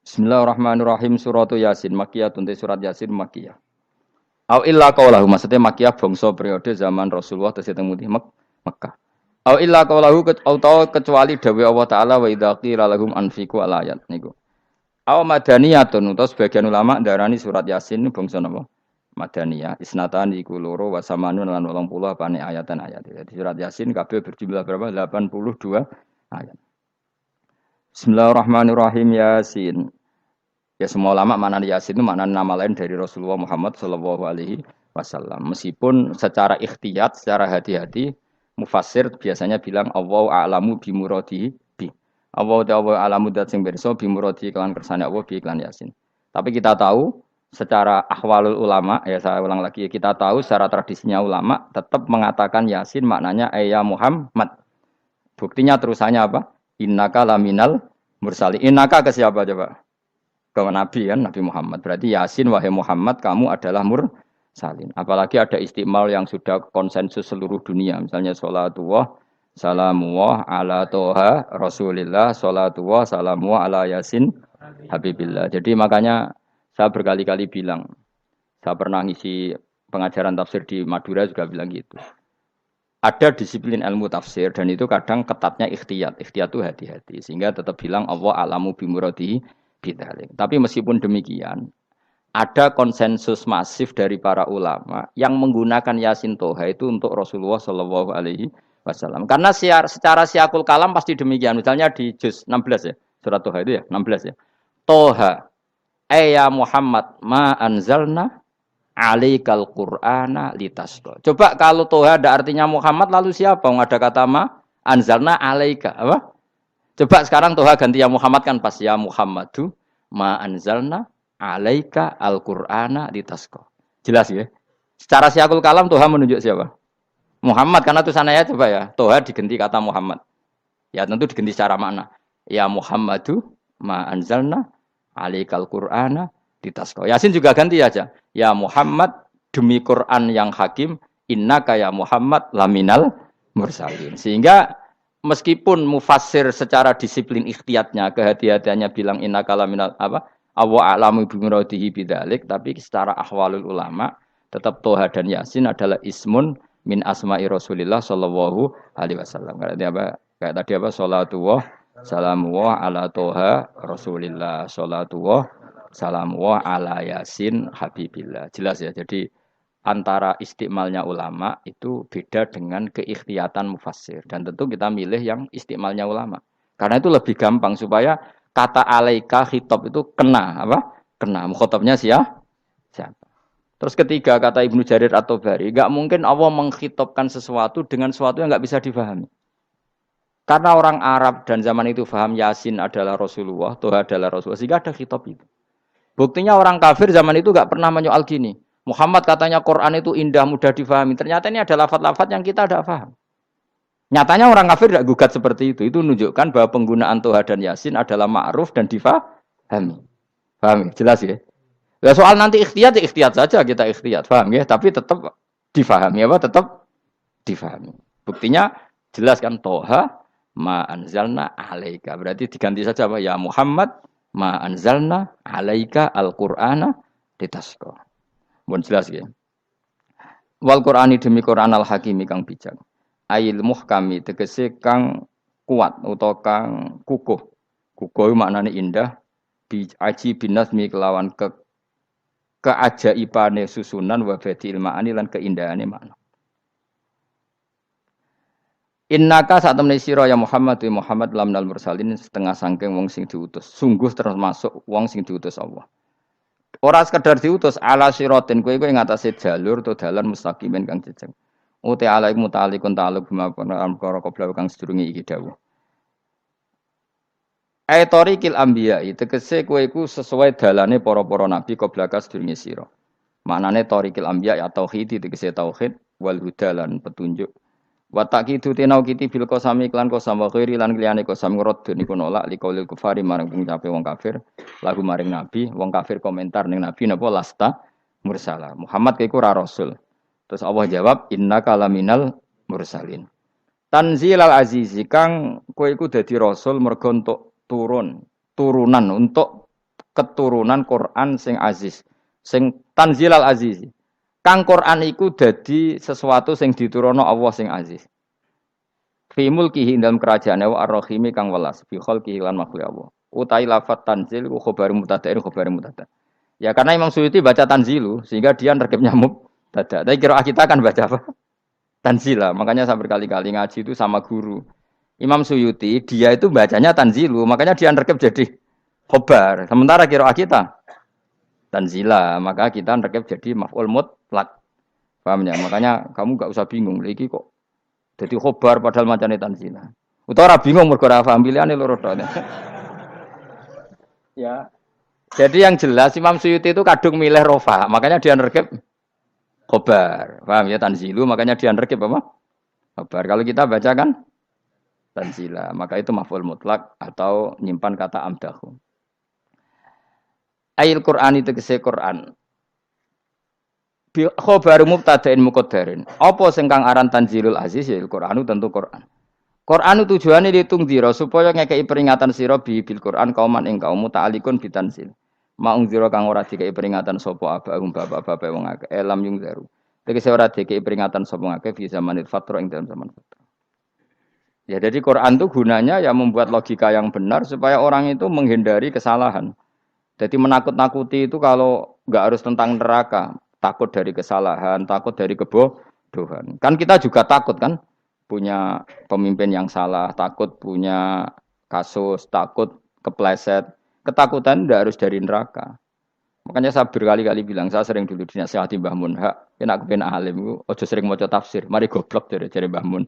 Bismillahirrahmanirrahim. Suratu Yasin Makkiyah tunte surat Yasin Makkiyah. Au illa qaulahu maksudnya Makkiyah bangsa periode zaman Rasulullah tesih teng Mekkah. Au illa qaulahu kecuali dawuh Allah taala wa idza qila lahum anfiqu al ayat niku. Au madaniyatun utawa sebagian ulama ndarani surat Yasin bangsa napa? Madaniyah. Isnatan iku loro wa samanun lan 80 apane ayatan ayat. Jadi surat Yasin kabeh berjumlah berapa? 82 ayat. Bismillahirrahmanirrahim Yasin. Ya semua ulama makna Yasin itu makna nama lain dari Rasulullah Muhammad Shallallahu Alaihi Wasallam. Meskipun secara ikhtiyat, secara hati-hati, mufassir biasanya bilang Allah a'lamu bimuradihi bi. Allah a'lamu dat sing pirsa bimuradihi kelan kersane Allah bi iklan Yasin. Tapi kita tahu secara ahwalul ulama, ya saya ulang lagi, kita tahu secara tradisinya ulama tetap mengatakan Yasin maknanya ya Muhammad. Buktinya terusannya apa? Innaka laminal mursali. Innaka ke siapa coba? Ke Nabi kan, Nabi Muhammad. Berarti Yasin wahai Muhammad kamu adalah mursalin. Apalagi ada istimal yang sudah konsensus seluruh dunia. Misalnya sholatullah, salamullah ala toha rasulillah, sholatullah, salamullah ala yasin habibillah. Jadi makanya saya berkali-kali bilang, saya pernah ngisi pengajaran tafsir di Madura juga bilang gitu. Ada disiplin ilmu tafsir dan itu kadang ketatnya ikhtiyat. Ikhtiyat itu hati-hati. Sehingga tetap bilang Allah alamu bimuradihi bidalik. Tapi meskipun demikian, ada konsensus masif dari para ulama yang menggunakan Yasin Toha itu untuk Rasulullah Shallallahu Alaihi Wasallam. Karena secara siakul kalam pasti demikian. Misalnya di juz 16 ya, surat Toha itu ya, 16 ya. Toha, ya Muhammad, ma anzalna alaikal Qur'ana litasqa. Coba kalau Toha ada artinya Muhammad, lalu siapa? Ada kata ma anzalna alaika, apa? Coba sekarang Toha ganti ya Muhammad kan pas ya Muhammadu ma anzalna alaika al-Qur'ana litasqa. Jelas ya? Secara siakul kalam Toha menunjuk siapa? Muhammad karena tulisannya coba ya. Toha diganti kata Muhammad. Ya tentu diganti secara makna. Ya Muhammadu ma anzalna alaikal Qur'ana litasqa. Yasin juga ganti aja. Ya Muhammad demi Quran yang hakim innaka ya Muhammad laminal mursalin. Sehingga meskipun mufassir secara disiplin ikhtiyatnya, kehati-hatiannya bilang inna kalaminal apa awa a'lamu bimuradihi bidzalik, tapi secara ahwalul ulama tetap Toha dan Yasin adalah ismun min asma'i Rasulillah sallallahu alaihi wasallam. Kayak tadi apa salatullah salamullah ala Toha Rasulillah salatullah salamullah ala Yasin habibillah. Jelas ya. Jadi antara istimalnya ulama itu beda dengan keikhtiyatan mufassir. Dan tentu kita milih yang istimalnya ulama. Karena itu lebih gampang supaya kata alaika khitab itu kena apa? Kena. Mukhatabnya siapa? Terus ketiga kata Ibnu Jarir At-Tabari, enggak mungkin Allah mengkhitabkan sesuatu dengan sesuatu yang enggak bisa difahami. Karena orang Arab dan zaman itu faham Yasin adalah Rasulullah, Toha adalah Rasulullah, sehingga ada khitab itu. Buktinya orang kafir zaman itu enggak pernah menyoal gini. Muhammad katanya Quran itu indah, mudah difahami. Ternyata ini ada lafaz-lafaz yang kita tidak paham. Nyatanya orang kafir tidak gugat seperti itu. Itu menunjukkan bahwa penggunaan Toha dan Yasin adalah ma'ruf dan difahami. Paham ya? Jelas ya? Ya soal nanti ikhtiyat saja kita ikhtiyat. Paham ya? Tapi tetap difahami. Apa? Tetap difahami. Buktinya jelas kan Toha ma anzalna alaika. Berarti diganti saja apa? Ya Muhammad ma anzalna alaika al-Qur'ana litasqa. Mohon jelas ya. Wal Qur'ani demi Qur'an al hakimi kang bijak. Ail muhkami tegese kang kuat utawa kang kukuh. Kukuh maknane indah. Bi aji binasmi kelawan keajaibane susunan wa badil ma'ani lan keindahane makna. Innaka saat temene sira ya Muhammad wa Muhammad lamnal mursalin setengah sangking wong sing diutus. Sungguh termasuk wong sing diutus Allah. Ora sekedar diutus ala siratin kowe ing atase jalur to dalan mustaqimin kang jejeg. Uti alaik mutalikun ta'alluq bima perkara qabla kang sedurunge iki dawuh. Aitorikil anbiya tegese kowe iku sesuai dalane para-para nabi qabla ka sedurunge sira. Maknane torikil anbiya ya tauhid tegese tauhid wal huda lan petunjuk. Wa taqidu tinau kiti bil qasami iklan qasam wa ghairi lan liyane qasam ngrad niku nolak liqaulil kufari marang ngucape wong kafir lagu maring nabi wong kafir komentar ning nabi napa lasta mursala Muhammad iku ora rasul. Terus Allah jawab innaka laminal mursalin. Tanzilal azizi kang kowe iku dadi rasul mergo entuk turunan untuk keturunan Quran sing aziz, sing tanzilal aziz. Kang Quran iku dadi sesuatu sing diturunno Allah sing aziz. Fi mulkihi dalam kerajaan wa ar-rahimi kang welas fi khalqihi lan makhluk Allah. Utai lafat tanzil ku khabar mubtada'in khabar mubtada'. Ya karena Imam Suyuti baca tanzilu sehingga dia nerkepnya mubtada'. Tapi kira kita kan baca apa? Tanzila. Makanya saya berkali-kali ngaji itu sama guru. Imam Suyuti dia itu bacanya tanzilu, makanya dia nerkep jadi khabar. Sementara kira kita tanzila, maka kita nerkep jadi maf'ul mutlaq. Paham ya? Makanya kamu enggak usah bingung lagi kok jadi khobar padahal macane tanzila. Utawa ora bingung mergo ora paham pilihane loro tok. Ya. Jadi yang jelas Imam Suyuti itu kadung milih rofa, makanya dia nerkep khobar. Paham ya tanzilu, makanya dia nerkep apa? Khobar. Kalau kita baca kan tanzila, maka itu maf'ul mutlak atau nyimpan kata amdahu. Ayil Qur'an itu kese Qur'an. Bi khabar mubtada'in muqaddarin. Apa sing kang aran tanzilul aziz ya Qur'anu tentu Qur'an. Qur'anu tujuane ditung dira supaya ngekeki peringatan sira bil Qur'an kauman ing kaum muta'alikun bitanzil. Maung dira kang ora dikeki peringatan sapa abahum bapak-bapak wong akeh elam yung zaru. Tegese ora dikeki peringatan sapa akeh fi zamanil fatra ing dalam zaman fatra. Ya jadi Quran itu gunanya ya membuat logika yang benar supaya orang itu menghindari kesalahan. Jadi menakut-nakuti itu kalau enggak harus tentang neraka. Takut dari kesalahan, takut dari kebodohan. Kan kita juga takut kan punya pemimpin yang salah, takut punya kasus, takut kepleset. Ketakutan tidak harus dari neraka. Makanya saya berkali-kali bilang, saya sering dulu dinasihati Mbah Mun, hak, enak kepen alim, ojo sering maca tafsir, mari goblok dari Mbah Mun.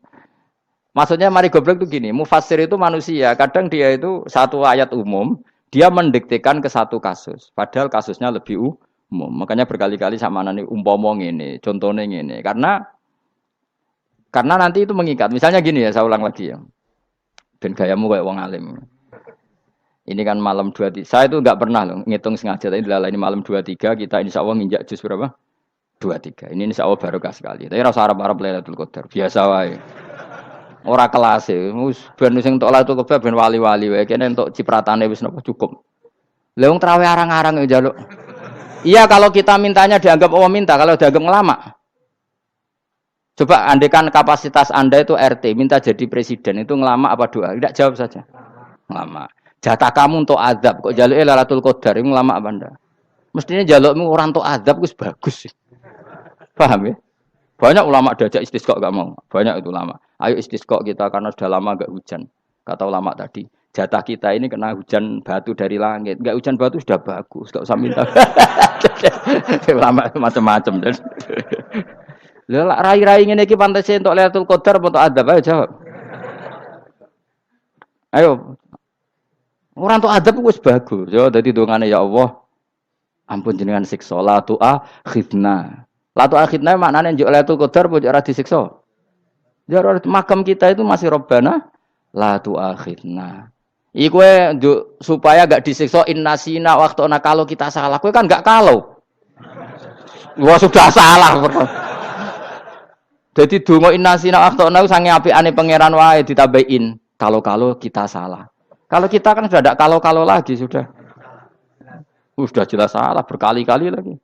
Maksudnya mari goblok itu gini, mufassir itu manusia, kadang dia itu satu ayat umum, dia mendiktekan ke satu kasus, padahal kasusnya lebih umum. Makanya berkali-kali sama nani umpama ngene, contohnya ngene. Karena nanti itu mengikat. Misalnya gini ya, saya ulang lagi ya. Ben gayamu kayak wong alim. Ini kan malam 23. Saya itu enggak pernah loh ngitung sengaja tapi ini malam 23 kita insya Allah nginjak juz berapa? 23. Ini insya Allah barokah sekali. Tapi rasa harap-harap Lailatul Qadar. Biasa wae. Ora kelas e. Wis ben sing entuk Lailatul Qadar ben wali-wali wae. Kene entuk cipratane wis napa cukup. Lah wong trawe arang-arang njaluk. Iya kalau kita mintanya dianggap Allah minta, kalau dianggap ngelama. Coba andekan kapasitas Anda itu RT, minta jadi presiden, itu ngelama apa doa? Tidak jawab saja. Ngelama. Jatah kamu untuk azab, kok jaluk Lailatul Qadar, itu ngelama apa Anda? Mestinya jalukmu orang untuk azab, itu bagus. Paham ya? Banyak ulama diajak istisqa gak mau. Banyak itu ulama. Ayo istisqa kita karena sudah lama gak hujan. Kata ulama tadi. Jatah kita ini kena hujan batu dari langit. Enggak hujan batu sudah bagus, enggak usah minta. Lama macam-macam. Lah rai-rai ngene iki pantese entuk Lailatul Qadar apa entuk adab ayo jawab. Ayo. Ora entuk adab wis bagus. Yo dadi dongane ya Allah. Ampun jenengan siksa la tu'akhidna. La tu'akhidna maknane njuk Lailatul Qadar apa ora disiksa? Ya makam kita itu masih Rabbana la tu'akhidna. Iku supaya gak disiksa innasina waktu kalau kita salah. Kowe kan gak kalau. Wah sudah salah. Jadi donga innasina waktu sange apikane pangeran wae ditambahin. Kalau kita salah. Kalau kita kan sudah tidak kalau lagi sudah. Sudah jelas salah berkali-kali lagi.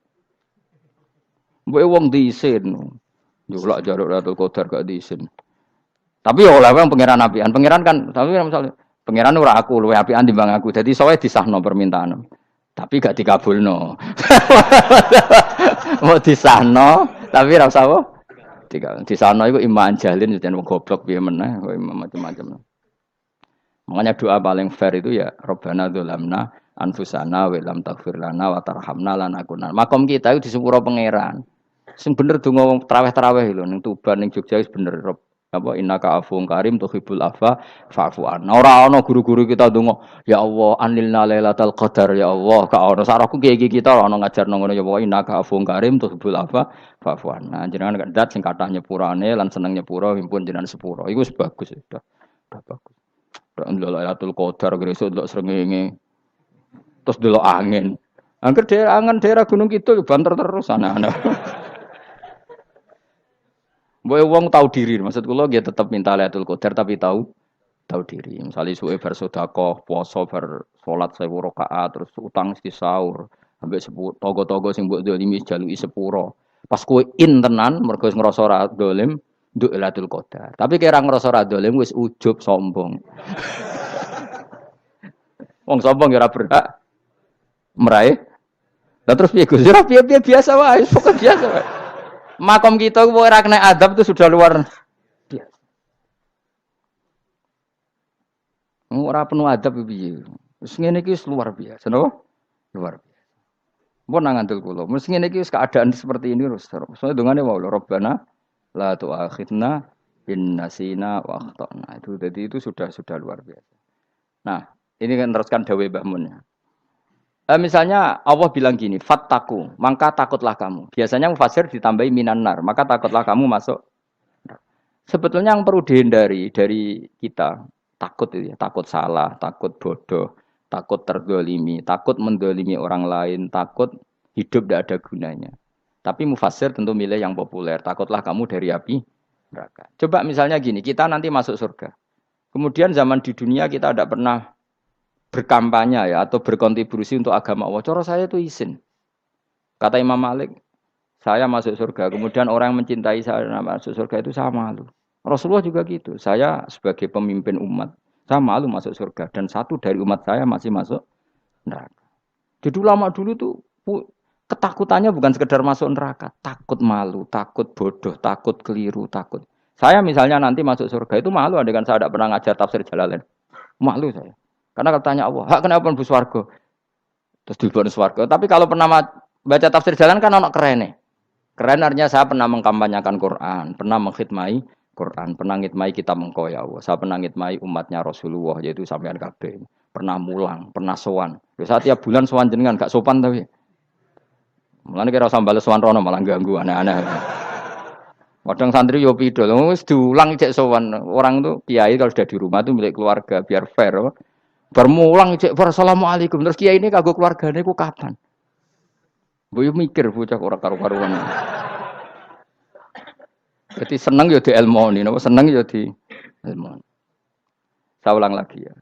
Mbok wong diisin. Julak jaruk Lailatul Qadar gak diisin. Tapi oleh wong pangeran apian. Pangeran kan tapi misalnya pangeran ora aku luwe apian timbang aku. Dadi sowe disahno permintaan. Tapi gak dikabulno. Mau disahno tapi ora usah apa? Disahno iku iman jalin jan wong goblok piye meneh, macam-macam. Makanya doa paling fair itu ya Rabbana dzalamna anfusana wa lam taghfir lana wa tarhamna lanakunanna. Makom kita itu disepuro pangeran. Sing bener donga wong traweh-traweh lho ning Tuban ning Jogja wis bener apa innaka afuwun karim tuhibbul afwa fa'fu anna. Ora ana guru-guru kita donga ya Allah anilna lailatul qadar ya Allah ka ono sarahku kiye kita ora ono ngajarno ngono ya Allah innaka afuwun karim tuhibbul afwa fa'fu anna. Jenengan kandat sing kathah nyepurane lan seneng nyepuro himpun jenengan sepuro. Iku wis bagus sudah bagus. Lailatul Qadar gresuk ndelok srengenge. Terus ndelok angin. Angger daerah Gunung Kidul banter terus ana-ana. Mbok wong tahu diri, maksud kula nggih tetep minta Lailatul Qadar tapi tahu diri. Misale suwe bar sedekah, puasa bar salat 1000 rakaat terus utang mesti sahur ambek togo-togo sing mbok dolimi jaluki sepuro. Pas kowe tenan mergo wis ngrasa ora dolim nduk Lailatul Qadar. Tapi kira ngrasa ora dolim wis ujub sombong. Wong sombong ya ora berhak meraih. Lah terus piye Gus? Ya piye-piye biasa wae, pokok biasa wae. Makom kita kok ora kena adab itu sudah luar biasa. Ora penuh adab piye. Wis ngene iki luar biasa, napa? Luar biasa. Mpun nang ngandel kula. Mesti ngene iki keadaan seperti ini terus. Soale dongane wae Rabbana la tu'akhidna in nasina wa akhtana. Itu jadi itu sudah luar biasa. Nah, ini kan teruskan dawuh Mbah Mun. Misalnya Allah bilang gini, fattaku, maka takutlah kamu. Biasanya mufasir ditambahi minan nar, maka takutlah kamu masuk. Sebetulnya yang perlu dihindari dari kita, takut itu ya, takut salah, takut bodoh, takut terdolimi, takut mendolimi orang lain, takut hidup tidak ada gunanya. Tapi mufasir tentu milih yang populer, takutlah kamu dari api neraka. Coba misalnya gini, kita nanti masuk surga. Kemudian zaman di dunia kita tidak pernah berkampanye ya atau berkontribusi untuk agama Allah. Cara saya itu izin. Kata Imam Malik, saya masuk surga. Kemudian orang yang mencintai saya masuk surga itu saya malu. Rasulullah juga gitu. Saya sebagai pemimpin umat, saya malu masuk surga. Dan satu dari umat saya masih masuk neraka. Jadi ulama dulu tuh ketakutannya bukan sekedar masuk neraka. Takut malu, takut bodoh, takut keliru, takut. Saya misalnya nanti masuk surga itu malu. Andaikan saya tidak pernah ngajar tafsir Jalalain. Malu saya. Karena kalau tanya Allah, hak kenapa pun buswargo? Terus dibon swargo. Tapi kalau pernah baca tafsir jalan kan anak keren nih. Keren artinya saya pernah mengkampanyakan Quran, pernah mengkhidmati Quran, pernah ngitmai kitab engkau ya Allah. Saya pernah ngitmai umatnya Rasulullah yaitu sampean kabeh. Pernah mulang, pernah sowan. Saya tiap bulan sowan jenengan gak sopan tapi. Mulane kira usah bales sowan rono malah ganggu aneh-aneh. Kadang santri yo pidol, wis diulang cek sowan. Orang tuh kiai kalau sudah di rumah tuh milik keluarga biar fair. Bermulang cek assalamualaikum terus kiai ini kagok keluargane ku kapan? Boyo mikir bocah ora karu-karuan. Jadi seneng ya di ilmoni, napa seneng ya di ilmoni. Saya ulang lagi ya.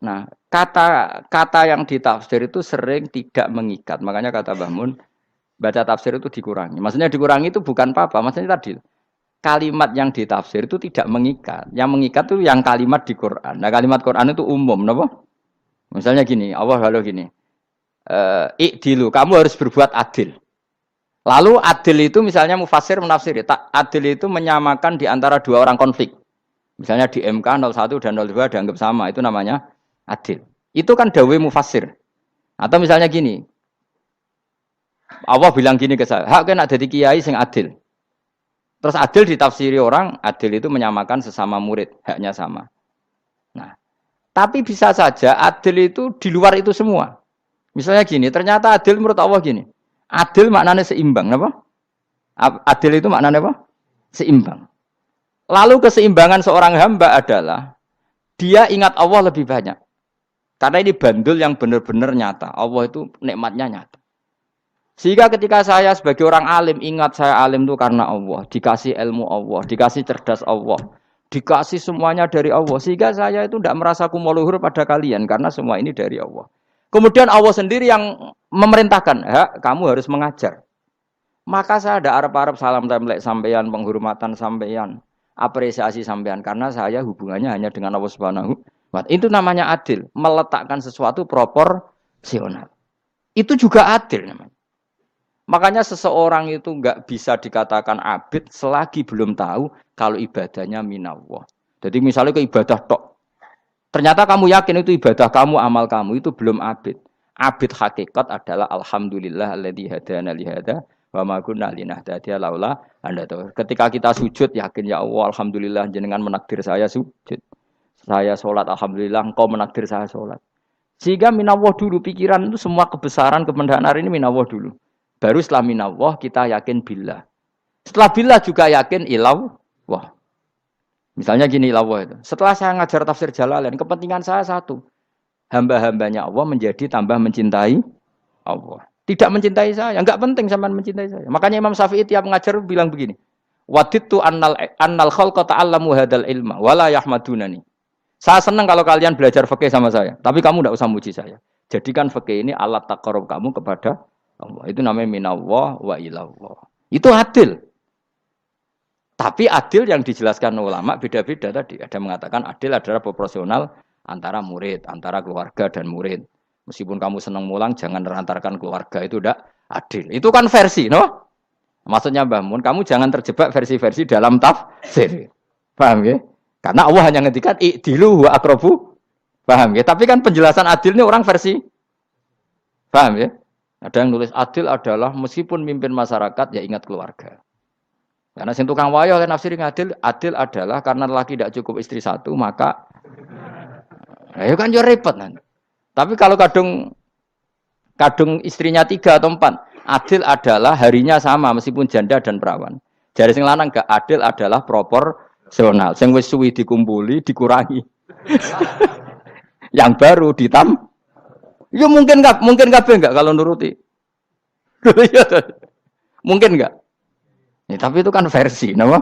Nah, kata yang ditafsir itu sering tidak mengikat. Makanya kata Mbah Mun, baca tafsir itu dikurangi. Maksudnya dikurangi itu bukan apa-apa, maksudnya tadi kalimat yang ditafsir itu tidak mengikat. Yang mengikat itu yang kalimat di Quran. Nah, kalimat Quran itu umum, napa? Misalnya gini, Allah lalu gini. Ikdilu, kamu harus berbuat adil. Lalu adil itu misalnya mufasir menafsiri, adil itu menyamakan di antara dua orang konflik. Misalnya di MK 01 dan 02 dianggap sama, itu namanya adil. Itu kan dawai mufasir. Atau misalnya gini, Allah bilang gini ke saya, hak kena jadi kiai sing adil. Terus adil ditafsiri orang, adil itu menyamakan sesama murid, haknya sama. Nah, tapi bisa saja adil itu di luar itu semua. Misalnya gini, ternyata adil menurut Allah gini. Adil maknanya seimbang, apa? Adil itu maknanya apa? Seimbang. Lalu keseimbangan seorang hamba adalah dia ingat Allah lebih banyak. Karena ini bandul yang benar-benar nyata. Allah itu nikmatnya nyata. Sehingga ketika saya sebagai orang alim ingat saya alim itu karena Allah, dikasih ilmu Allah, dikasih cerdas Allah, dikasih semuanya dari Allah. Sehingga saya itu tidak merasa kumuluhur pada kalian karena semua ini dari Allah. Kemudian Allah sendiri yang memerintahkan, kamu harus mengajar. Maka saya ada arep-arep salam templek sampeyan, penghormatan sampeyan, apresiasi sampeyan karena saya hubungannya hanya dengan Allah Subhanahu wa Ta'ala. Itu namanya adil, meletakkan sesuatu proporsional. Itu juga adil namanya. Makanya seseorang itu enggak bisa dikatakan abid selagi belum tahu kalau ibadahnya minallah. Jadi misalnya ke ibadah tok. Ternyata kamu yakin itu ibadah kamu, amal kamu itu belum abid. Abid hakikat adalah alhamdulillah alladzi hadana li hada wa ma kunna linahtadiya laula anda tahu. Ketika kita sujud yakin ya Allah alhamdulillah jenengan menakdir saya sujud. Saya salat alhamdulillah engkau menakdir saya salat. Sehingga minallah dulu pikiran itu semua kebesaran kemendahan ini minallah dulu. Baru setelah minallah kita yakin billah. Setelah billah juga yakin ilallah. Misalnya gini ilallah itu. Setelah saya ngajar tafsir Jalalain, kepentingan saya satu. Hamba-hambanya Allah menjadi tambah mencintai Allah. Tidak mencintai saya, enggak penting sampean mencintai saya. Makanya Imam Syafi'i tiap ngajar bilang begini. Wadittu annal khalqa ta'allamu hadal ilma wala yahmadunani. Saya senang kalau kalian belajar fikih sama saya, tapi kamu tidak usah muji saya. Jadikan fikih ini alat taqarrub kamu kepada Allah. Itu namanya minallah wa ilallah. Itu adil. Tapi adil yang dijelaskan ulama beda-beda tadi. Ada mengatakan adil adalah proporsional antara murid, antara keluarga dan murid. Meskipun kamu senang mulang, jangan merantarkan keluarga. Itu tidak adil. Itu kan versi, no? Maksudnya Mbah Mun, kamu jangan terjebak versi-versi dalam tafsir. Paham ya? Karena Allah hanya ngendikan i'dilu wa aqrabu. Paham ya? Tapi kan penjelasan adil ini orang versi. Paham ya? Ada yang nulis adil adalah meskipun mimpin masyarakat ya ingat keluarga. Karena sing tukang wayo oleh nafsir adil, adil adalah karena laki tidak cukup istri satu, maka ya kan yo repot nanti. Tapi kalau kadung istrinya 3 atau 4, adil adalah harinya sama meskipun janda dan perawan. Jari sing lanang gak adil adalah proporsional. Sing wis suwi dikumpuli dikurangi. Yang baru ya mungkin kabeh enggak kalau nuruti. Mungkin enggak? Ya, tapi itu kan versi, nama.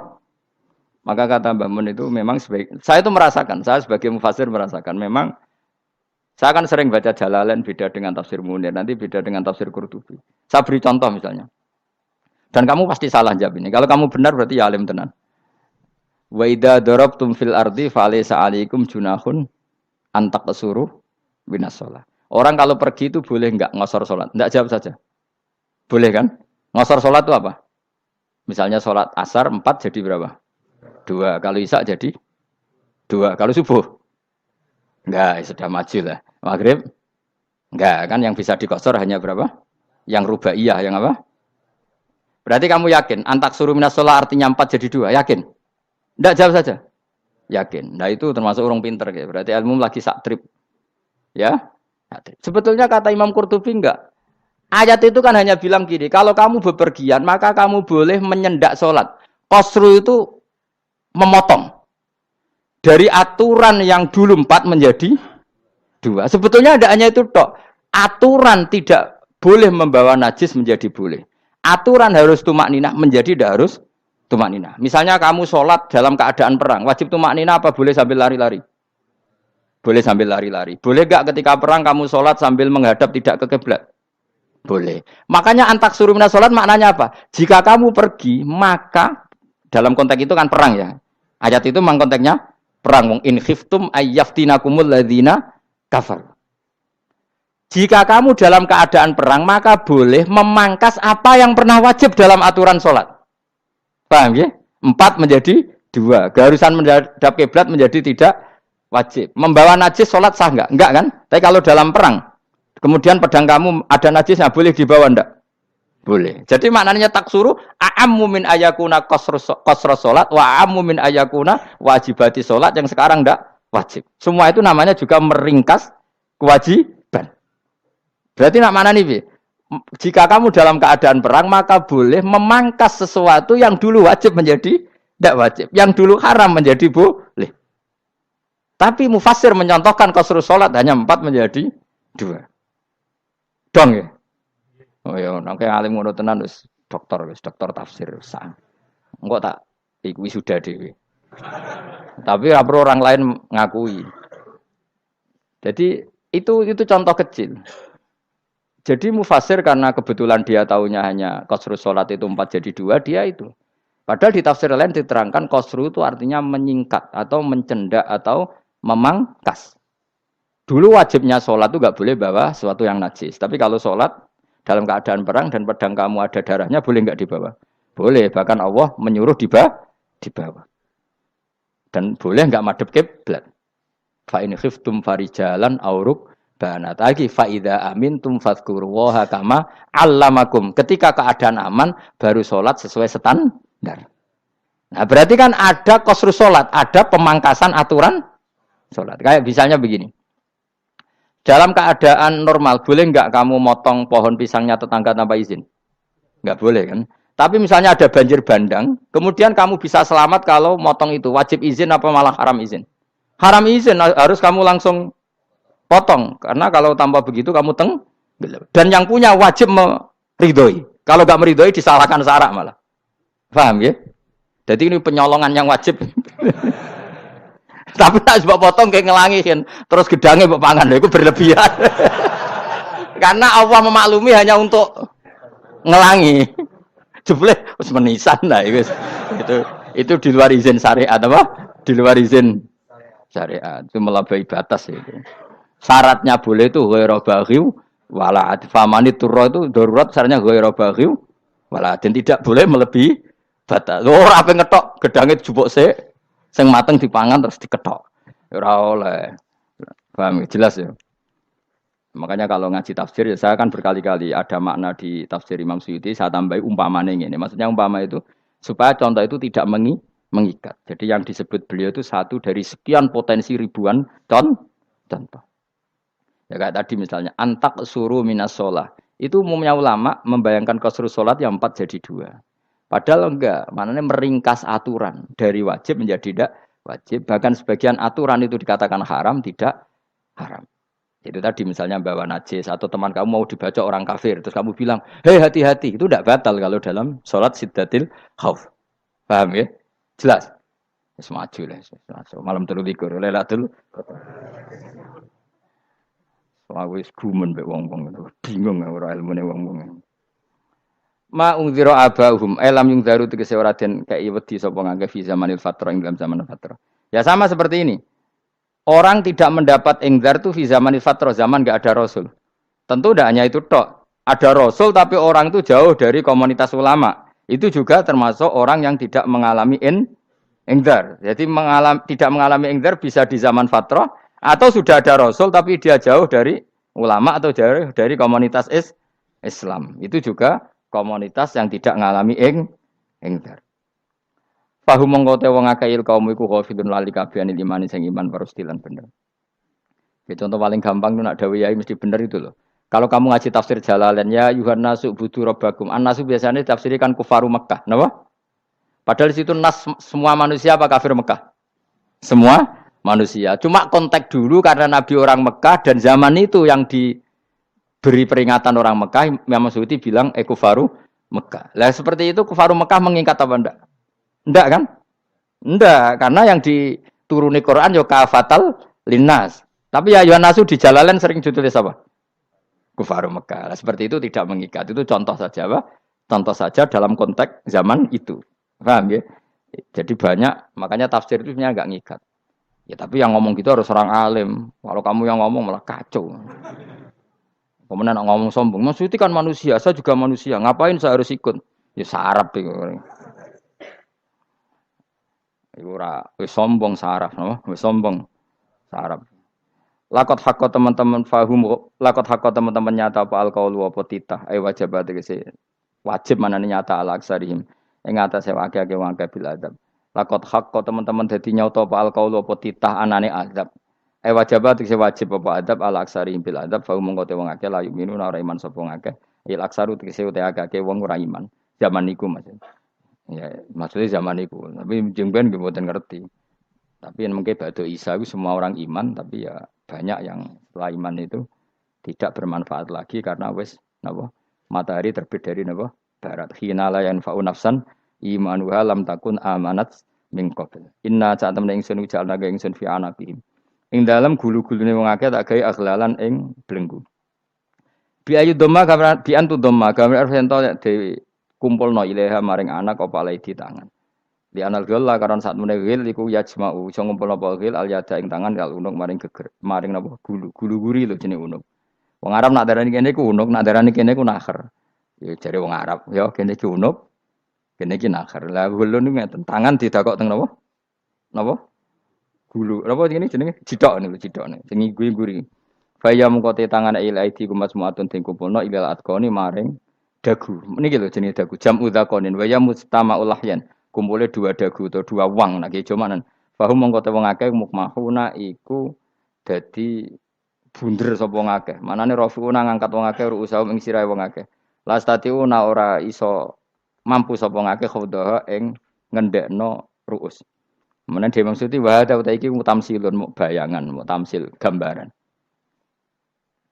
Maka kata Mbak Mun itu memang saya itu merasakan, saya sebagai mufasir merasakan memang saya kan sering baca Jalalain beda dengan tafsir Munir, nanti beda dengan tafsir Qurtubi. Saya beri contoh misalnya. Dan kamu pasti salah jawab ini. Kalau kamu benar berarti ya alim tenan. Wa idza darabtum fil ardi falaysa 'alaikum junahun an taqsuru binas shalah. Orang kalau pergi itu boleh enggak ngosor salat? Enggak, jawab saja. Boleh kan? Ngosor salat itu apa? Misalnya sholat asar 4 jadi berapa? 2. Kalau isya jadi 2. Kalau subuh? Enggak, sudah maju lah. Maghrib? Enggak, kan yang bisa dikosor hanya berapa? Yang rubaiyah, yang apa? Berarti kamu yakin? Antak suruh minas sholat artinya 4 jadi 2. Yakin? Enggak, jawab saja. Yakin. Nah itu termasuk orang pinter. Ya. Berarti ilmu lagi sak trip. Ya? Sebetulnya kata Imam Qurtubi enggak. Ayat itu kan hanya bilang gini, kalau kamu bepergian, maka kamu boleh menyendak sholat. Qasru itu memotong. Dari aturan yang dulu 4 menjadi 2. Sebetulnya ada hanya itu tok. Aturan tidak boleh membawa najis menjadi boleh. Aturan harus tumak ninah menjadi tidak harus tumak ninah. Misalnya kamu sholat dalam keadaan perang, wajib tumak ninah apa boleh sambil lari-lari? Boleh sambil lari-lari. Boleh gak ketika perang kamu sholat sambil menghadap tidak ke kiblat? Boleh. Makanya antak suruh minas sholat maknanya apa? Jika kamu pergi, maka dalam konteks itu kan perang ya. Ayat itu memang konteksnya perang. Wong in khiftum ayyaftinakumul ladzina kafar. Jika kamu dalam keadaan perang, maka boleh memangkas apa yang pernah wajib dalam aturan sholat. Paham ya? 4 menjadi 2. Keharusan menghadap kiblat menjadi tidak wajib. Membawa najis sholat sah enggak? Enggak kan? Tapi kalau dalam perang, kemudian pedang kamu ada najisnya, boleh dibawa enggak? Boleh. Jadi maknanya taksuru a'ammu min ayakuna qasra salat wa a'ammu min ayakuna wajibati salat yang sekarang enggak wajib. Semua itu namanya juga meringkas kewajiban. Berarti nak mana nih? Jika kamu dalam keadaan perang maka boleh memangkas sesuatu yang dulu wajib menjadi tidak wajib, yang dulu haram menjadi boleh. Tapi mufassir mencontohkan qasru salat hanya 4 menjadi 2. Dong ya. Oh ya, nek alim ngono tenan wis dokter tafsir sah. Engko tak iku sudah dhewe. Tapi ora perlu orang lain ngakui. Jadi itu contoh kecil. Jadi mufasir karena kebetulan dia taunya hanya qasru salat itu 4 jadi 2, dia itu. Padahal di tafsir lain diterangkan qasru itu artinya menyingkat atau mencendak atau memangkas. Dulu wajibnya sholat itu nggak boleh bawa sesuatu yang najis. Tapi kalau sholat dalam keadaan perang dan pedang kamu ada darahnya, boleh nggak dibawa? Boleh. Bahkan Allah menyuruh dibawa. Dan boleh nggak madhep kiblat. Fa in khiftum farijalan auruk banat lagi fa idza amintum fadhkurullaha kama 'allamakum. Ketika keadaan aman baru sholat sesuai standar. Nah, berarti kan ada qasru sholat, ada pemangkasan aturan sholat. Kayak misalnya begini. Dalam keadaan normal, boleh nggak kamu motong pohon pisangnya tetangga tanpa izin? Nggak boleh kan? Tapi misalnya ada banjir bandang, kemudian kamu bisa selamat kalau motong itu. Wajib izin apa malah haram izin? Haram izin, harus kamu langsung potong. Karena kalau tanpa begitu kamu dan yang punya wajib meridhoi. Kalau nggak meridhoi disalahkan syarak malah. Paham ya? Jadi ini penyolongan yang wajib. Tapi tak sebab potong kayak ngelangihin, terus gedangnya mbok pangan, lha iku berlebihan. Karena Allah memaklumi hanya untuk ngelangi. Jebule wis menisan lah itu di luar izin syariat apa? Di luar izin syariat. Itu melampaui batas itu. Syaratnya boleh itu ghairu baghiw wala adfamani turra itu darurat syaratnya ghairu baghiw wala dan tidak boleh melebihi batas. Ora ape ngetok gedange dijupuk sik. Sing mateng dipangan terus diketok. Ora oleh. Paham jelas ya. Makanya kalau ngaji tafsir ya saya kan berkali-kali ada makna di tafsir Imam Suyuti saya tambahi umpamanya ini. Maksudnya umpama itu supaya contoh itu tidak mengikat. Jadi yang disebut beliau itu satu dari sekian potensi ribuan contoh. Ya kayak tadi misalnya antak suruh minas sholah. Itu umumnya ulama membayangkan qasrus sholat yang 4 jadi 2. Padahal enggak, maknanya meringkas aturan dari wajib menjadi tidak wajib. Bahkan sebagian aturan itu dikatakan haram, tidak haram. Itu tadi misalnya bawa najis atau teman kamu mau dibaca orang kafir, terus kamu bilang, hei hati-hati, itu tidak batal kalau dalam sholat siddatil khauf. Paham ya? Jelas? Semaju lah. Malam terlikur, lelatul. Aku wis gumen mbek wong-wong bingung ora ilmune wong-wong. Ma ungzira abahum elam yung daru tegese ora den kei wedi sapa ngangge fi zamanil fatra ing dalam zaman fatra. Ya sama seperti ini. Orang tidak mendapat ingzar itu fi zamanil fatra, zaman enggak ada rasul. Tentu tidak hanya itu tok. Ada rasul tapi orang itu jauh dari komunitas ulama. Itu juga termasuk orang yang tidak mengalami ingzar. Jadi tidak mengalami ingzar bisa di zaman fatra atau sudah ada rasul tapi dia jauh dari ulama atau jauh dari komunitas Islam. Itu juga komunitas yang tidak ngalami ingdar. Fahum mengkote wong akail kaum iku ghafilun lali kabehane imane sing iman parustilan bener. Ya, contoh paling gampang itu nak dawuh yai mesti bener itu loh. Kalau kamu ngaji tafsir Jalalain ya Yuhannasu budu rabbakum. An-nasu biasanya tafsirikan kufaru Mekah, napa? Padahal di situ nas semua manusia apa kafir Mekah? Semua manusia. Cuma konteks dulu karena Nabi orang Mekah dan zaman itu yang diberi peringatan orang Mekah, Imam Suyuti bilang kufaru Mekah. Lah seperti itu kufaru Mekah mengikat apa enggak? Enggak kan? Enggak, karena yang dituruni Quran yo kafatal linnas. Tapi ya Yohanasu di Jalalain sering ditulis apa? Kufaru Mekah. Lah seperti itu tidak mengikat. Itu contoh saja apa? Contoh saja dalam konteks zaman itu. Paham ya? Jadi banyak, makanya tafsir itu sebenarnya enggak ngikat. Ya tapi yang ngomong gitu harus orang alim. Kalau kamu yang ngomong malah kacau. Kemudian ngomong sombong. Maksudnya kan manusia, saya juga manusia. Ngapain saya harus ikut? Ya sarap itu. Iku ora wis sombong saraf, no? Wis sombong saraf. Lakot hakko teman-teman fahum, lakot hakko teman-teman nyata apa alqaulu apa titah, wajib tegese wajib manane nyata al aksarihim. Ing atase akeh-akeh wong akeh bil adab. Lakot hakko teman-teman dadi nyata apa alqaulu apa titah anane adab. Wajib tegese wajib apa adab al aksarihim bil adab fahum mongko te wong akeh la yu'minu ora iman sapa wong akeh. Il aksaru tegese utek akeh wong ora iman. Zaman niku Mas. Ya, maksudnya zaman itu. Tapi jengben nggih mboten ngerti. Tapi yang mungkin badhe Isa itu semua orang iman, tapi ya banyak yang setelah iman itu tidak bermanfaat lagi karena wis napa? Matahari terbit dari napa? Barat. Hina la yanfa'u nafsan imanuha lam takun amanat min qabl. Inna saat temen ingsun jalna ga ingsun fi anaqihim. Ing dalem gulu-gulune wong akeh tak gawe aghlalan ing belenggu. Bi ayu dhamma gambar bi antu dhamma gambar arfento dewi kumpulno ilaha maring anak apa alai di tangan. Di anal gila karon saat menegil iku yajma'u iso ngumpulno apa gil al yada ing tangan kal unuk maring geger maring napa gulu guri lho jenenge unuk. Wong Arab nak darani kene iku unuk, nak darani kene iku nakher. Ya jare wong Arab, ya kene iki unuk, kene iki nakher. Lah gulun niku ngeten, tangan didakok teng napa? Napa? Gulu. Napa jenenge cidok niku cidokne. Sing guri. Faya mengkote tangan ilaidi kumas muatun ting kumpulno ilal atqoni maring dagu. Niki lho jenenge dagu. Jam udzakonin wa ya mustama'ul lahyan. Kumpule 2 dagu atau 2 wang nek jomanan. Fahum mongko te wong akeh mukmahuna iku dadi bunder sapa wong akeh. Manane rafiuna ngangkat wong akeh ruusahum ing sirahe wong akeh. Lastatiuna ora iso mampu sapa wong akeh khodaha ing ngendhekno ruus. Menan dhewe maksudi wa ta iki mutamsilun bayangan, mutamsil gambaran.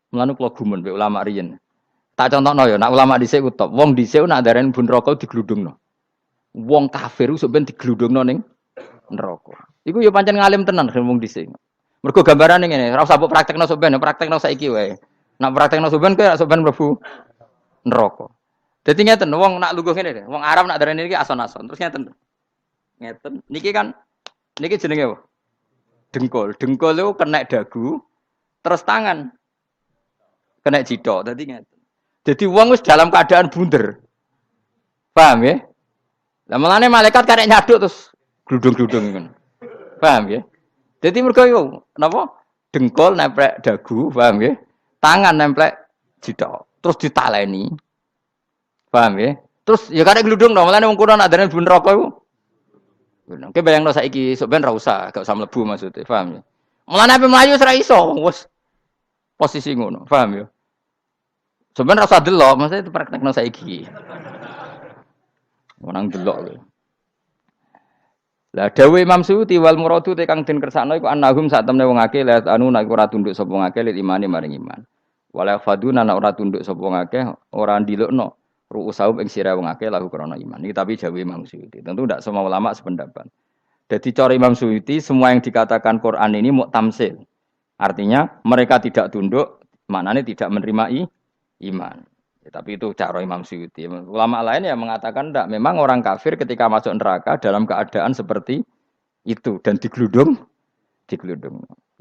Mulane kula gumun mbek ulama riyen. Tak contohno ya, nak ulama dhisik ku top. Wong dhisik nak darani bun rokok digludungno. Wong kafir sok ben digludungno ning neraka. Iku ya pancen ngalim tenan wong dhisik. Mergo gambarane ngene, ora usah mbok praktekno sampean, praktekno saiki wae. Nak praktekno sampean kowe sampean mlebu neraka. Dadi ngeten, wong nak lungguh ngene, wong Arab nak darani iki ason-ason. Terus ngeten. Ngeten. Niki jenenge apa? Dengkul. Dengkul itu kena dagu, terus tangan kena jidok. Dadi ngeten. Jadi wong wis dalam keadaan bunder. Paham ya? Lah mulane malaikat karek nyaduk terus gludung-gludung ngono. Paham ya? Jadi mergo yo napa? Dengkul nempel dagu, paham ya? Tangan nempel jidok. Terus ditaleni. Paham ya? Terus ya karek gludung dong, mulane wong kuno nak darane bun neraka iku. Oke bayangno saiki sok ben ra usah, gak usah mlebu maksudnya, paham ya? Mulane ape mlayu ora iso, wis posisi ngono, paham ya? Sebenarnya rasa delok, maksudnya itu praktekno saiki. Orang delok lho. Lah dawuh Imam Suyuti wal muradu te kang den kersakno iku annahum sak temne wong akeh la anu nek ora tunduk sapa wong akeh lil imani maring iman. Wala faduna nek ora tunduk sapa wong akeh ora ndilukno ru'usahum ing sira wong akeh lahu krana iman. Iki tapi dawuh Imam Suyuti. Tentu tidak semua ulama sependapat. Jadi cara Imam Suyuti semua yang dikatakan Quran ini muktamsil. Artinya mereka tidak tunduk, maknanya tidak menerima iman. Ya, tapi itu cara Imam Suyuti. Ulama lain yang mengatakan tidak. Memang orang kafir ketika masuk neraka dalam keadaan seperti itu dan digeludung.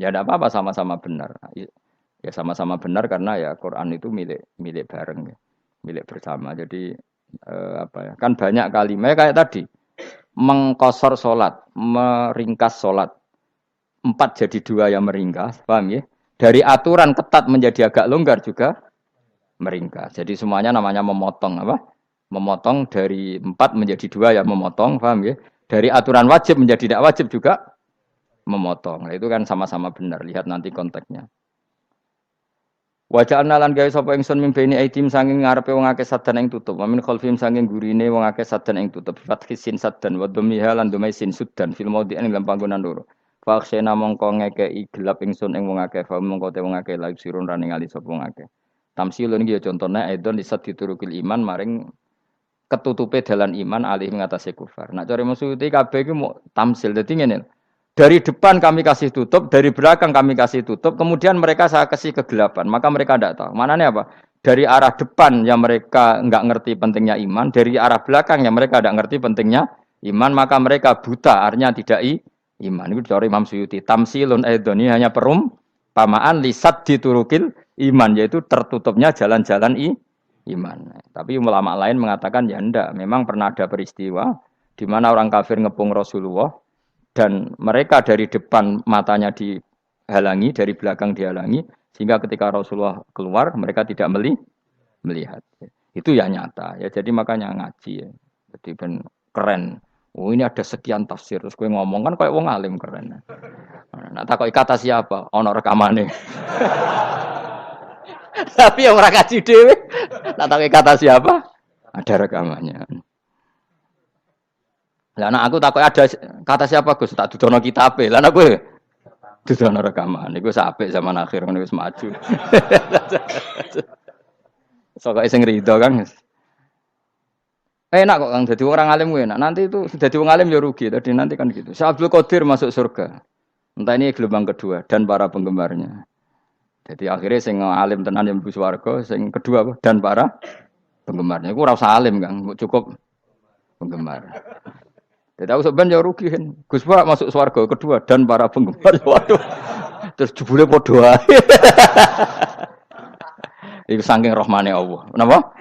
Ya tidak apa-apa sama-sama benar. Ya sama-sama benar karena ya Quran itu milik bareng, ya. Milik bersama. Jadi apa ya? Kan banyak kalimat kayak tadi mengkosor solat, meringkas solat. 4 jadi 2 yang meringkas, paham ya? Dari aturan ketat menjadi agak longgar juga meringkas. Jadi semuanya namanya memotong apa? Memotong dari 4 menjadi 2 yang memotong, paham ya? Dari aturan wajib menjadi tidak wajib juga memotong. Nah, itu kan sama-sama benar. Lihat nanti konteksnya. Waja'alna lan gawe sapa ingsun mimpeni aitim saking ngarepe wong akeh sadan ing tutup. Wa min khalfihim saking gurine wong akeh sadan ing tutup. Fathisin sadan wa dhammiha lan dhamai sin sudan fil maudhi'in dalam panggonan loro. Faksena mongko ngekeki gelap ingsun ing wong akeh, fa mongko te wong akeh laib sirun ra ningali sapa wong akeh. Tamsilun iki ya contone aidon disat diturukil iman maring ketutupe dalan iman alih ngatasi kufar. Nak cara musuti kabeh iku mau tamsil. Dadi ngene. Dari depan kami kasih tutup, dari belakang kami kasih tutup, kemudian mereka saya kasih kegelapan. Maka mereka tidak tahu. Mananya apa? Dari arah depan yang mereka enggak ngerti pentingnya iman, dari arah belakang yang mereka tidak ngerti pentingnya iman, maka mereka buta, artinya tidak iman. Itu dari Imam Suyuti. Tamsilun aidoni hanya perumpamaan lisat diturukil iman, yaitu tertutupnya jalan-jalan iman. Tapi ulama lain mengatakan ya enggak. Memang pernah ada peristiwa di mana orang kafir ngepung Rasulullah, dan mereka dari depan matanya dihalangi, dari belakang dihalangi, sehingga ketika Rasulullah keluar mereka tidak melihat. Itu ya nyata ya. Jadi makanya ngaji ya. Jadi ben keren. Oh ini ada sekian tafsir. Terus gue ngomong kan kayak wong alim keren. Nah takoi kata siapa? Ono rekamane. Tapi yang ora ngaji dhewe. Nah takoi kata siapa? Ada rekamannya. Lah anak aku takut ada kata siapa Gus tak dudono kitabe. Lah anak gue dudono rekaman. Iku sapik zaman akhir ngono wis maju. Sok sing rido Kang. Enak kok Kang dadi orang alim gue enak. Nanti itu dadi wong alim ya rugi. Tadi nanti kan gitu. Syekh Abdul Qadir masuk surga. Entah ini gelombang kedua dan para penggemarnya. Jadi akhirnya sing alim tenan yang mlebu swarga, sing kedua apa? Dan para penggemarnya. Iku ora usah alim Kang, cukup penggemar. Jadi aku sebenarnya rugi kan. Gus Pak masuk swarga kedua dan para penggemar. Waduh. Terus jebule padha ae. Iku saking rahmane Allah. Kenapa?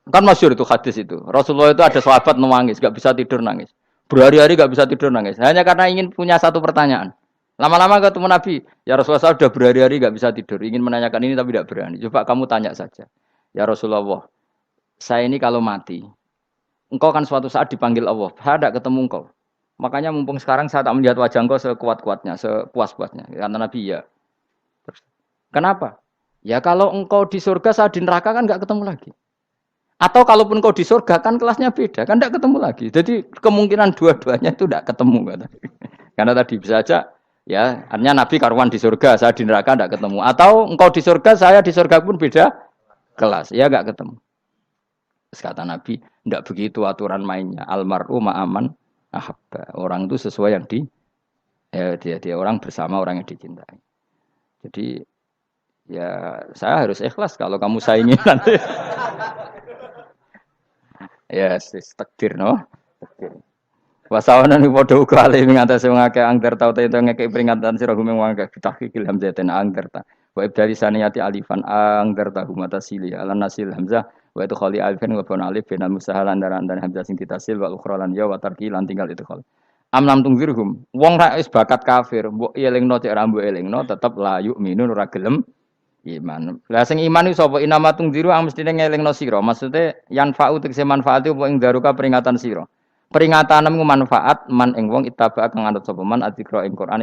Kan masyhur itu hadis itu. Rasulullah itu ada sahabat nangis, enggak bisa tidur nangis. Berhari-hari enggak bisa tidur nangis. Hanya karena ingin punya satu pertanyaan. Lama-lama ketemu Nabi, ya Rasulullah saya sudah berhari-hari enggak bisa tidur, ingin menanyakan ini tapi tidak berani. Coba kamu tanya saja. Ya Rasulullah, saya ini kalau mati, engkau kan suatu saat dipanggil Allah. Saya tidak ketemu engkau. Makanya mumpung sekarang saya tak melihat wajah engkau sekuat-kuatnya, sepuas-puasnya. Kata Nabi ya. Terus, kenapa? Ya kalau engkau di surga, saya di neraka kan enggak ketemu lagi. Atau kalaupun engkau di surga kan kelasnya beda, kan enggak ketemu lagi. Jadi kemungkinan dua-duanya itu enggak ketemu. Kata. Karena tadi bisa aja, ya artinya Nabi karuan di surga, saya di neraka enggak ketemu. Atau engkau di surga, saya di surga pun beda kelas. Ya enggak ketemu. Terus kata Nabi, tidak begitu aturan mainnya. Almaru ma'aman ahabba. Orang itu sesuai yang dia orang bersama orang yang dicintai. Jadi ya saya harus ikhlas kalau kamu saingi nanti. Ya, yes, takdir no. Takdir. Wasawana ni padha uga ale ing atase wong akeh angger tau te ngekek peringatan sira gumeng wong akeh bitahqiqil hamzatin angger ta. Wa ibdali saniyati alifan angger ta humata sili ala nasil hamzah wa itu khali alifan wa bon alif bin musahal antara hamzah sing ditasil wa ukhra lan ya wa tarki lan tinggal itu khol. Am lam tungzirhum wong ra wis bakat kafir mbok elingno cek ra mbok elingno tetep la yu'minun ora gelem iman. Lah sing iman iku sapa inama tungziru ang mestine ngelingno sira. Maksude yan fa'u tegese manfaat apa ing daruka peringatan sira. Peringatanmu manfaat man ing wong ittaba kang anut sapa man adzikra ing Quran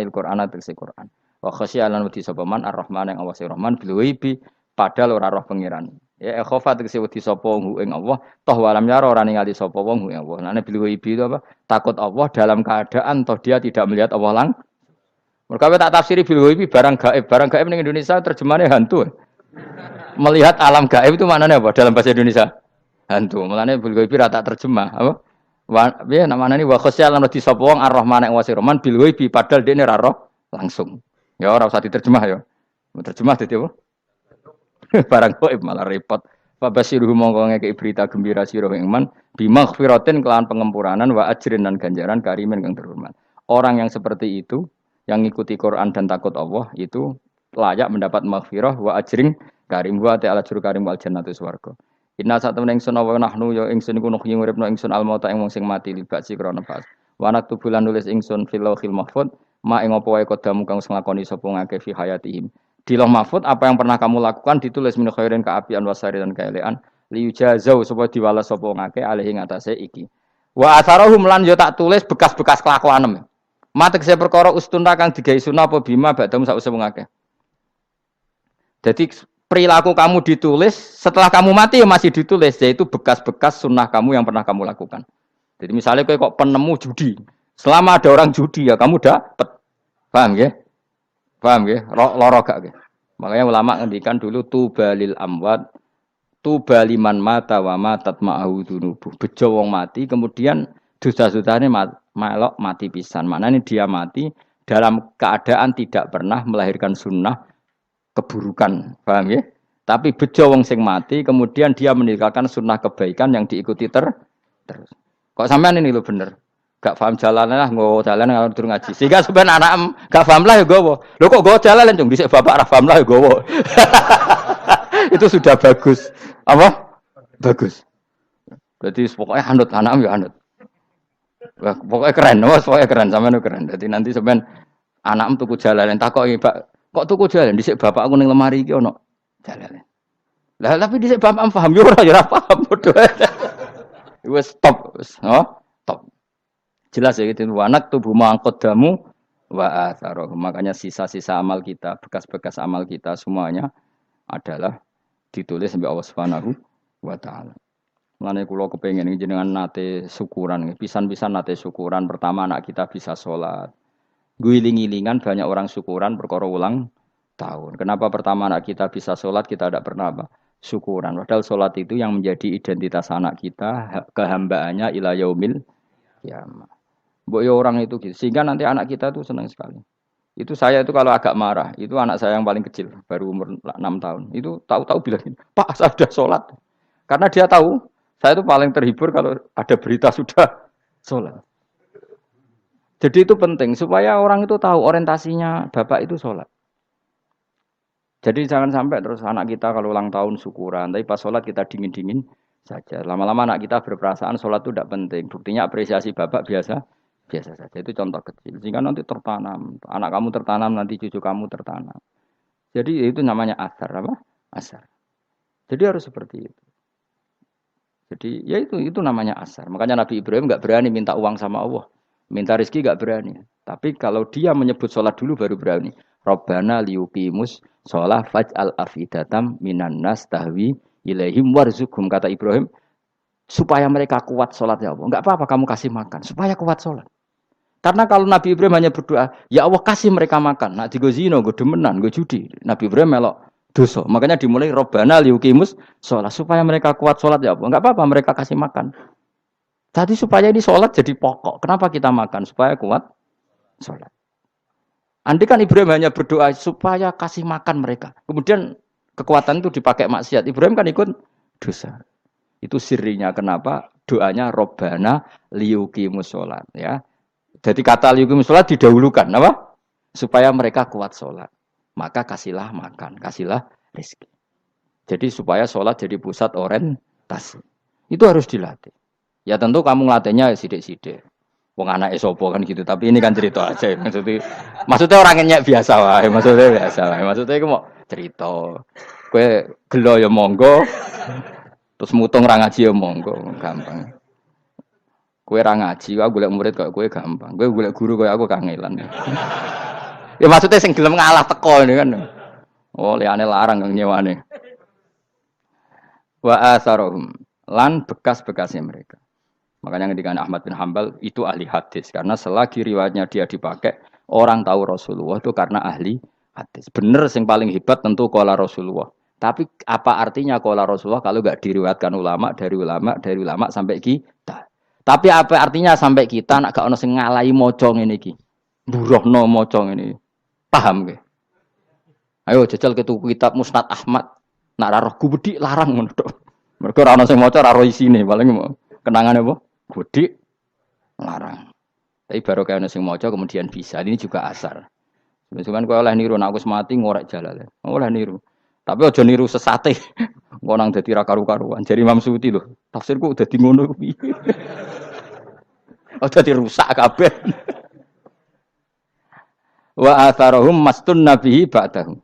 tegese Quran. Wa khasyalan wedi sapa man Ar-Rahman ing Allah Rahman bil ghaibi padahal ora roh pangeran. Ya khofa tegese wedi sapa wong ing Allah toh walam yara ora ningali sapa wong ing Allah. Nane bil ghaibi itu apa? Takut Allah dalam keadaan toh dia tidak melihat Allah mereka tak tafsiri bil ghaibi barang gaib ning Indonesia terjemahannya hantu. Melihat alam gaib itu maknanya apa dalam bahasa Indonesia? Hantu. Mulane bil ghaibi ra tak terjemah apa? Ya namanya ini wa khosyal lan di sapa wong Ar-Rahman ing Rahman bil ghaibi padahal dene ra roh langsung. Ya ora usah diterjemah ya. Terjemah dadi apa? Barang gaib malah repot. Fa basiruhu mongko ngekeki berita gembira sira ing man bi maghfiratin kelawan pengempuranan wa ajrin dan ganjaran karimen kang terhormat. Orang yang seperti itu yang ngikuti Quran dan takut Allah itu layak mendapat maghfirah wa ajring karim wa ta'ala juru karim wal jannatu swarga. Inna satamna ingsun wa nahnu ya ingsun iku nuhyi uripno ingsun al mauta ing wong sing mati libasi krana pas. Wa naktubulan nulis ingsun fil lauhil mahfuz ma ing apa wae kodamu kang wis nglakoni sapa ngake fi hayatihim. Di lauh mahfuz apa yang pernah kamu lakukan ditulis min khairin kaapian wasari dan kaelean liyujazau supaya diwales sapa ngake alih ing atase iki. Wa atharahum lan yo tak tulis bekas-bekas kelakuanem. Matek saya perkara ustuna kang digawe sunah apa bima badam sak usah mengake. Jadi perilaku kamu ditulis setelah kamu mati ya masih ditulis yaitu bekas-bekas sunnah kamu yang pernah kamu lakukan. Jadi misalnya kok penemu judi, selama ada orang judi ya kamu dapat. Paham ya? Paham ya? Loro gak ya? Makanya ulama ngendikan dulu tubalil amwat tubaliman mata wa matat ma'ahu dunubuh. Bejo wong mati kemudian dosa-dosane melok mati pisan. Maknanya dia mati dalam keadaan tidak pernah melahirkan sunnah keburukan. Paham ya? Tapi bejo wong sing mati kemudian dia meninggalkan sunnah kebaikan yang diikuti terus. Kok sampean ini lho bener. Gak paham jalan lah nggo jalan kalau durung ngaji. Sehingga sebenarnya anak gak paham lah ya gowo. Lho kok gowo jalan cung dhisik bapak ra paham lah ya gowo. Itu sudah bagus. Apa? Bagus. Berarti pokoknya anut anak ya anut. Wah, pokoknya keren, pokoknya keren, sampean keren. Jadi nanti sampean anakmu tuku jalanan takoki, "Pak, kok tuku jalan dhisik bapak aku ning lemari iki ono jalanan." Lah tapi dhisik bapak paham yo ora paham padha. Wis stop, stop. Jelas ya gitu, anak tubuh mangkodamu wa atharoh. Makanya sisa-sisa amal kita, bekas-bekas amal kita semuanya adalah ditulis sampai Allah Subhanahu wa taala. Mulane kula kepengin jenengan nate syukuran, pisan-pisan nate syukuran. Pertama anak kita bisa sholat. Guling-gilingan banyak orang syukuran perkara ulang tahun. Kenapa pertama anak kita bisa sholat kita tidak pernah apa? Syukuran. Padahal sholat itu yang menjadi identitas anak kita, kehambaannya ila yaumil qiyamah. Mbok ya orang itu gitu. Sehingga nanti anak kita tuh senang sekali. Itu saya itu kalau agak marah, itu anak saya yang paling kecil, baru umur 6 tahun. Itu tahu-tahu bilang, "Pak, saya sudah sholat." Karena dia tahu saya itu paling terhibur kalau ada berita sudah sholat. Jadi itu penting supaya orang itu tahu orientasinya bapak itu sholat. Jadi jangan sampai terus anak kita kalau ulang tahun syukuran, tapi pas sholat kita dingin-dingin saja. Lama-lama anak kita berperasaan sholat itu tidak penting. Buktinya apresiasi bapak biasa saja. Itu contoh kecil. Sehingga nanti tertanam. Anak kamu tertanam, nanti cucu kamu tertanam. Jadi itu namanya asar apa? Asar. Jadi harus seperti itu. Jadi ya itu namanya asar. Makanya Nabi Ibrahim nggak berani minta uang sama Allah, minta rezeki nggak berani. Tapi kalau dia menyebut sholat dulu baru berani. Rabbana liyuqimus sholat faj'al afidatam minan nas tahwi ilaihim warzuqhum, kata Ibrahim, supaya mereka kuat sholat ya Allah. Nggak apa-apa kamu kasih makan supaya kuat sholat. Karena kalau Nabi Ibrahim hanya berdoa, ya Allah kasih mereka makan. Nak digo zina, go demenan, go judi. Nabi Ibrahim melok dosa. Makanya dimulai Rabbana liyuqimus sholat supaya mereka kuat sholat ya Allah. Enggak apa-apa mereka kasih makan. Jadi supaya ini sholat jadi pokok. Kenapa kita makan? Supaya kuat sholat. Andai kan Ibrahim hanya berdoa supaya kasih makan mereka. Kemudian kekuatan itu dipakai maksiat. Ibrahim kan ikut dosa. Itu sirinya kenapa doanya Robbana liyuqimus sholat. Ya. Jadi kata liyuqimus sholat didahulukan. Apa? Supaya mereka kuat sholat. Maka kasihlah makan. Kasihlah rezeki. Jadi supaya sholat jadi pusat orientasi. Itu harus dilatih. Ya tentu kamu ngelatihnya sidik-sidik. Wong anak esopo kan gitu, tapi ini kan cerita aja. Maksudnya orangnya biasa wae, maksudnya biasa wae. Maksudnya aku mau cerita. Kue gelo ya monggo, terus mutung ra ngaji ya monggo, gampang. Kue ra ngaji, aku golek murid kok kue gampang. Kue golek guru kaya aku kangelan. Ya maksudnya sing gelem ngalah teko ini kan. Oh, liyane larang kang nyewane. Wa asarohum lan bekas-bekasnya mereka. Makanya ketika Ahmad bin Hambal itu ahli hadis karena selagi riwayatnya dia dipakai orang tahu Rasulullah itu karena ahli hadis. Bener yang paling hebat tentu qala Rasulullah. Tapi apa artinya qala Rasulullah kalau enggak diriwayatkan dari ulama sampai kita. Tapi apa artinya sampai kita nak gak ono sing ngalahi maca ngene iki. Buruhno maca ngene. Paham nggih? Ayo jajal ke tuku kitab Musnad Ahmad. Nak ra roh gubedi larang ngono tok. Mergo ora ono sing maca ra roh isine paling kenangane apa? Gudi larang. Tapi baru kayak nasi mojo kemudian bisa. Ini juga asar. Cuman kau oleh niru, aku semati ngorek jalan. Oleh niru. Tapi ojo niru sesate. Ngonang dadi ra karu-karuan. Jadi Imam Suyuti loh. Tafsirku udah di ngono kuwi. Udah dirusak kabeh. Wa atharahum mastun nabihi ba'dahu.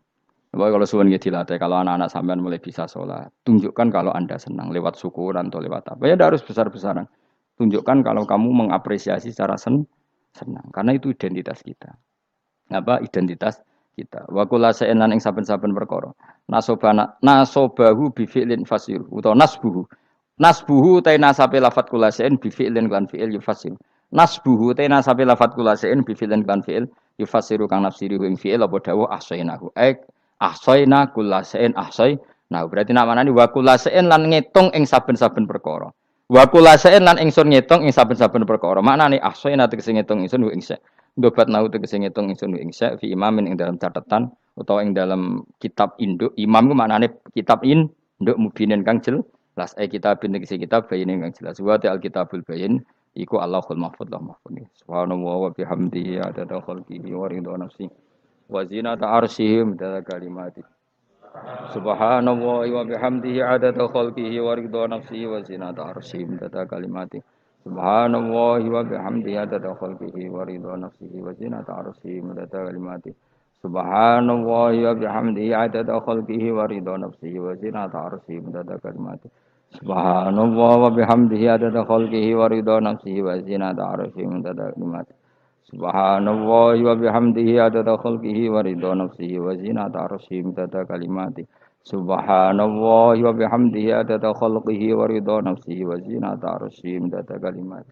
Kalau suwun nggih dilatih, kalau anak-anak sampean mulai bisa sholat, tunjukkan kalau Anda senang lewat syukuran atau lewat apa. Ya tidak harus besar-besaran. Tunjukkan kalau kamu mengapresiasi secara senang, karena itu identitas kita. Apa identitas kita? Wa kula sa'enan ing saben-saben perkara. Nasobahu bi fi'lin fasir utawa nasbuhu. Nasbuhu ta nasabe lafat kula sa'en bi fi'lin lan fi'il yufasir. Nasbuhu ta nasabe lafat kula sa'en bi fi'lin lan fi'il yufasiru kang nafsiri ing fi'il apa dawuh ahsainahu. Ahsaina kullasain ahsai. Nah, berarti namanya wa kullasain lan ngitung ing saben-saben perkara. Wa kullasain lan ingsun ngitung ing saben-saben perkara. Maknane ahsaina tegese ngitung ingsun ing sa. Ndobat nau tegese ngitung ingsun ing sa fi imamin ing dalam catatan utawa ing dalam kitab induk. Imam ku maknane kitab induk mubinin kang jelas. Kitabin tegese kitab bayin kang jelas. Wa ta'al kitabul bayin iku Allahul mahfuz lah mahfuz. Subhanallah wa bihamdihi adada khalqihi wa ridha nafsi. Wa zinata arsyihim dada kalimati. Subhanallah wa bihamdihi adada khalqihi wa ridha nafsihi wa zinata arsyihim dada kalimati. Subhanallah wa bihamdihi adada khalqihi wa ridha nafsihi wa zinata arsyihim dada kalimati. Subhanallah wa bihamdihi adada khalqihi wa ridha nafsihi wa zinata arsyihim dada kalimati. Subhanallah wa bihamdihi adada khalqihi wa ridha nafsihi wa zinata arsyihim dada kalimati. Subhanallah wa bihamdihi adada khalqihi wa ridha nafsihi wa zinata arsyih midada kalimati. Subhanallah wa bihamdihi adada khalqihi wa ridha nafsihi wa zinata arsyih midada kalimati.